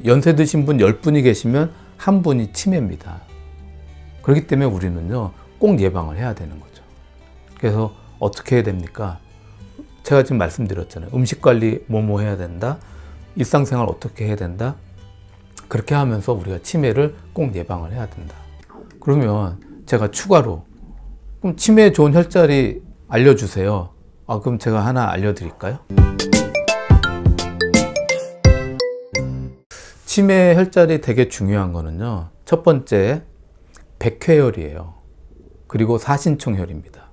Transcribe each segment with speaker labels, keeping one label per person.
Speaker 1: 연세 드신 분 10분이 계시면 한 분이 치매입니다. 그렇기 때문에 우리는요, 꼭 예방을 해야 되는 거죠. 그래서 어떻게 해야 됩니까? 제가 지금 말씀드렸잖아요. 음식관리 뭐뭐 해야 된다. 일상생활 어떻게 해야 된다. 그렇게 하면서 우리가 치매를 꼭 예방을 해야 된다. 그러면 제가 추가로 그럼 치매에 좋은 혈자리 알려주세요. 그럼 제가 하나 알려드릴까요? 치매 혈자리 되게 중요한 거는요, 첫 번째 백회혈이에요. 그리고 사신총혈입니다.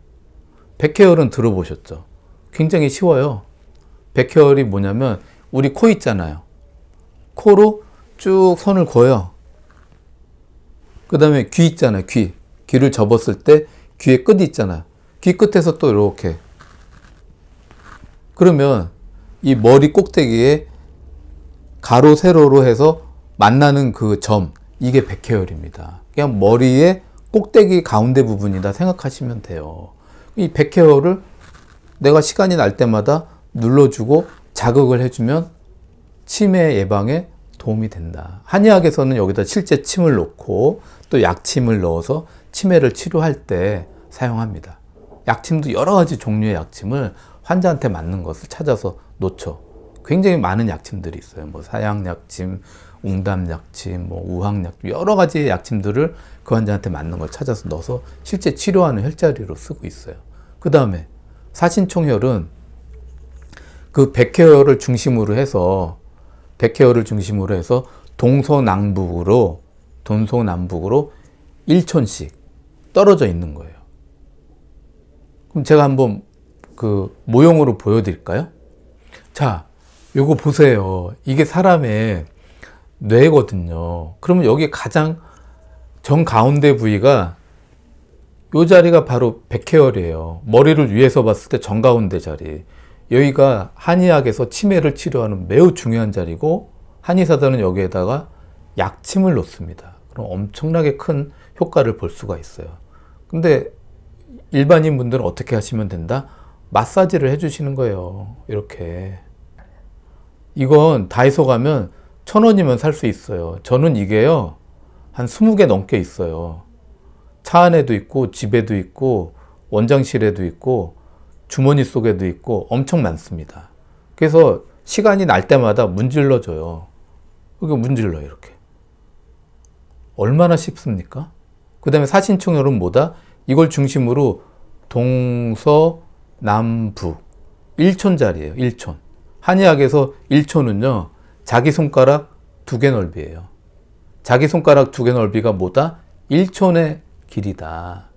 Speaker 1: 백회혈은 들어보셨죠? 굉장히 쉬워요. 백회혈이 뭐냐면 우리 코 있잖아요. 코로 쭉 선을 그어요. 그 다음에 귀 있잖아요. 귀를 접었을 때 귀의 끝이 있잖아요. 귀 끝에서 또 이렇게. 그러면 이 머리 꼭대기에 가로 세로로 해서 만나는 그 점, 이게 백회혈입니다. 그냥 머리의 꼭대기 가운데 부분이다 생각하시면 돼요. 이 백회혈을 내가 시간이 날 때마다 눌러주고 자극을 해주면 치매 예방에 도움이 된다. 한의학에서는 여기다 실제 침을 놓고 또 약침을 넣어서 치매를 치료할 때 사용합니다. 약침도 여러 가지 종류의 약침을 환자한테 맞는 것을 찾아서 놓죠. 굉장히 많은 약침들이 있어요. 뭐 사양약침, 웅담약침, 뭐 우황약침, 여러 가지의 약침들을 그 환자한테 맞는 걸 찾아서 넣어서 실제 치료하는 혈자리로 쓰고 있어요. 그 다음에 사신총혈은 그 백회혈을 중심으로 해서 동서남북으로 1촌씩 떨어져 있는 거예요. 그럼 제가 한번 그 모형으로 보여드릴까요? 자, 요거 보세요. 이게 사람의 뇌거든요. 그러면 여기 가장 정가운데 부위가 요 자리가 바로 백회혈이에요. 머리를 위에서 봤을 때 정가운데 자리. 여기가 한의학에서 치매를 치료하는 매우 중요한 자리고, 한의사들은 여기에다가 약침을 놓습니다. 그럼 엄청나게 큰 효과를 볼 수가 있어요. 근데 일반인 분들은 어떻게 하시면 된다? 마사지를 해주시는 거예요. 이렇게. 이건 다이소 가면 1,000원이면 살 수 있어요. 저는 이게요, 한 20개 넘게 있어요. 차 안에도 있고, 집에도 있고, 원장실에도 있고, 주머니 속에도 있고, 엄청 많습니다. 그래서 시간이 날 때마다 문질러 줘요. 이렇게 문질러요, 이렇게. 얼마나 쉽습니까? 그 다음에 사신총혈은 뭐다? 이걸 중심으로 동서남북 1촌짜리예요. 1촌. 한의학에서 1촌은요, 자기 손가락 2개 넓이에요. 자기 손가락 2개 넓이가 뭐다? 1촌의 길이다.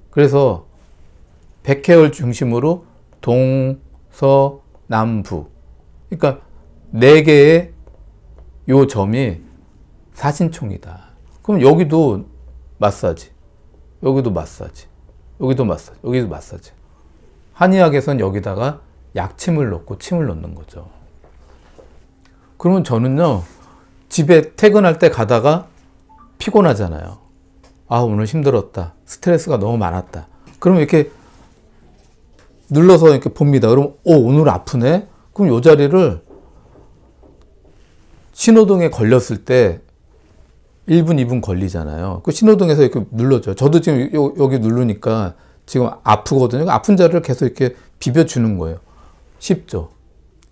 Speaker 1: 그래서 백회혈 중심으로 동서남북, 그러니까 4개의 요 점이 사신총이다. 그럼 여기도 마사지, 여기도 마사지, 여기도 마사지, 여기도 마사지. 한의학에서는 여기다가 약침을 넣고 침을 넣는 거죠. 그러면 저는요, 집에 퇴근할 때 가다가 피곤하잖아요. 오늘 힘들었다. 스트레스가 너무 많았다. 그러면 이렇게 눌러서 이렇게 봅니다. 그럼 오늘 아프네? 그럼 요 자리를 신호등에 걸렸을 때 1분, 2분 걸리잖아요. 그 신호등에서 이렇게 눌러줘요. 저도 지금 여기 누르니까 지금 아프거든요. 아픈 자리를 계속 이렇게 비벼주는 거예요. 쉽죠?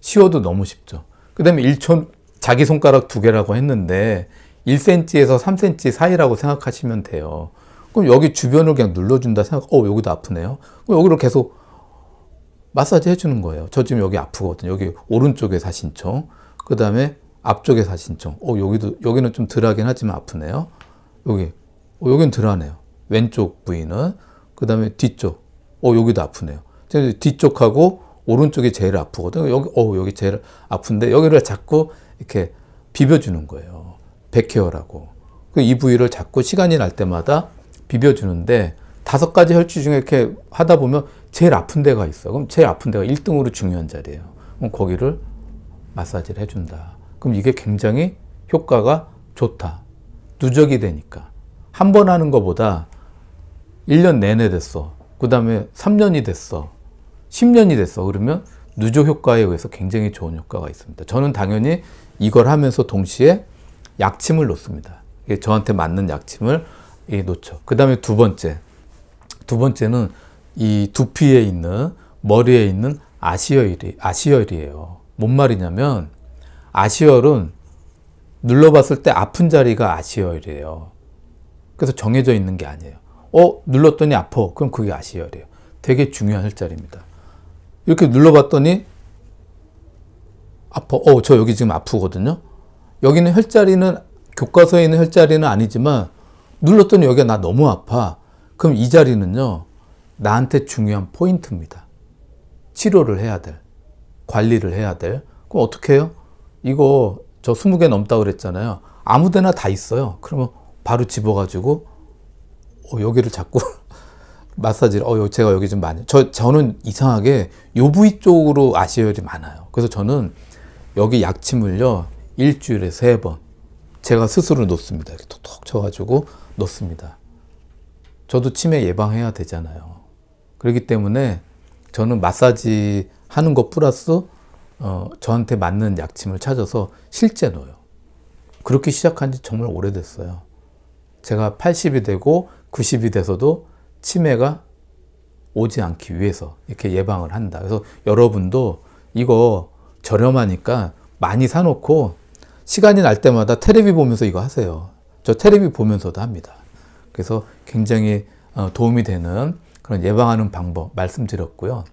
Speaker 1: 쉬워도 너무 쉽죠? 그 다음에 1촌, 자기 손가락 2개라고 했는데 1cm에서 3cm 사이라고 생각하시면 돼요. 그럼 여기 주변을 그냥 눌러준다 생각, 여기도 아프네요. 그럼 여기를 계속 마사지 해주는 거예요. 저 지금 여기 아프거든요. 여기 오른쪽에 사신총, 그 다음에 앞쪽에 사신총. 여기는 좀 덜하긴 하지만 아프네요. 여기는 덜하네요. 왼쪽 부위는. 그 다음에 뒤쪽. 여기도 아프네요. 뒤쪽하고 오른쪽이 제일 아프거든요. 여기 제일 아픈데 여기를 자꾸 이렇게 비벼주는 거예요. 백회혈하고. 이 부위를 자꾸 시간이 날 때마다 비벼주는데 5가지 혈주 중에 이렇게 하다 보면 제일 아픈 데가 있어. 그럼 제일 아픈 데가 1등으로 중요한 자리예요. 그럼 거기를 마사지를 해준다. 그럼 이게 굉장히 효과가 좋다. 누적이 되니까. 한 번 하는 것보다 1년 내내 됐어. 그 다음에 3년이 됐어. 10년이 됐어. 그러면 누조 효과에 의해서 굉장히 좋은 효과가 있습니다. 저는 당연히 이걸 하면서 동시에 약침을 놓습니다. 저한테 맞는 약침을 놓죠. 그 다음에 두 번째는 이 두피에 있는, 머리에 있는 아시열이에요. 뭔 말이냐면 아시열은 눌러봤을 때 아픈 자리가 아시열이에요. 그래서 정해져 있는 게 아니에요. 눌렀더니 아파. 그럼 그게 아시열이에요. 되게 중요한 혈자리입니다. 이렇게 눌러봤더니 아파. 저 여기 지금 아프거든요. 여기는 혈자리는, 교과서에 있는 혈자리는 아니지만 눌렀더니 여기가 나 너무 아파. 그럼 이 자리는요, 나한테 중요한 포인트입니다. 치료를 해야 될, 관리를 해야 될. 그럼 어떻게 해요? 이거 저 20개 넘다고 그랬잖아요. 아무 데나 다 있어요. 그러면 바로 집어가지고 여기를 자꾸 마사지를, 제가 여기 좀 많이, 저는 이상하게 요 부위 쪽으로 아시열이 많아요. 그래서 저는 여기 약침을요, 일주일에 3번 제가 스스로 놓습니다. 이렇게 톡톡 쳐가지고 놓습니다. 저도 치매 예방해야 되잖아요. 그렇기 때문에 저는 마사지 하는 것 플러스 저한테 맞는 약침을 찾아서 실제 놓아요. 그렇게 시작한 지 정말 오래됐어요. 제가 80이 되고 90이 돼서도 치매가 오지 않기 위해서 이렇게 예방을 한다. 그래서 여러분도 이거 저렴하니까 많이 사놓고 시간이 날 때마다 테레비 보면서 이거 하세요. 저 테레비 보면서도 합니다. 그래서 굉장히 도움이 되는 그런 예방하는 방법 말씀드렸고요.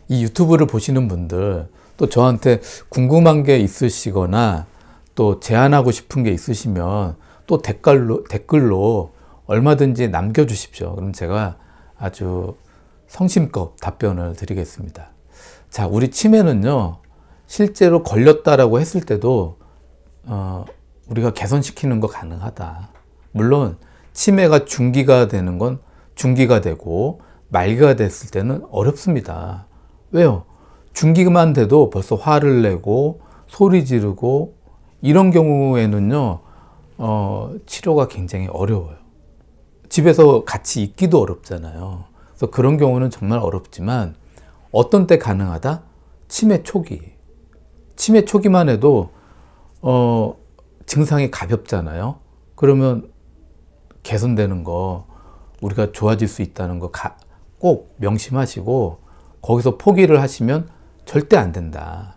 Speaker 1: 이 유튜브를 보시는 분들, 또 저한테 궁금한 게 있으시거나 또 제안하고 싶은 게 있으시면 또 댓글로 얼마든지 남겨주십시오. 그럼 제가 아주 성심껏 답변을 드리겠습니다. 자, 우리 치매는요, 실제로 걸렸다라고 했을 때도 우리가 개선시키는 거 가능하다. 물론 치매가 중기가 되는 건 중기가 되고 말기가 됐을 때는 어렵습니다. 왜요? 중기만 돼도 벌써 화를 내고 소리 지르고 이런 경우에는요, 치료가 굉장히 어려워요. 집에서 같이 있기도 어렵잖아요. 그래서 그런 경우는 정말 어렵지만 어떤 때 가능하다? 치매 초기. 치매 초기만 해도 증상이 가볍잖아요. 그러면 개선되는 거, 우리가 좋아질 수 있다는 거 꼭 명심하시고 거기서 포기를 하시면 절대 안 된다.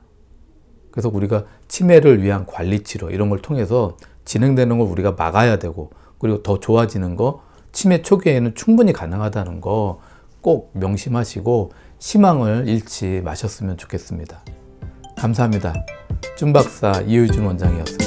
Speaker 1: 그래서 우리가 치매를 위한 관리 치료 이런 걸 통해서 진행되는 걸 우리가 막아야 되고, 그리고 더 좋아지는 거 치매 초기에는 충분히 가능하다는 거 꼭 명심하시고 희망을 잃지 마셨으면 좋겠습니다. 감사합니다. 쭌박사 이효준 원장이었습니다.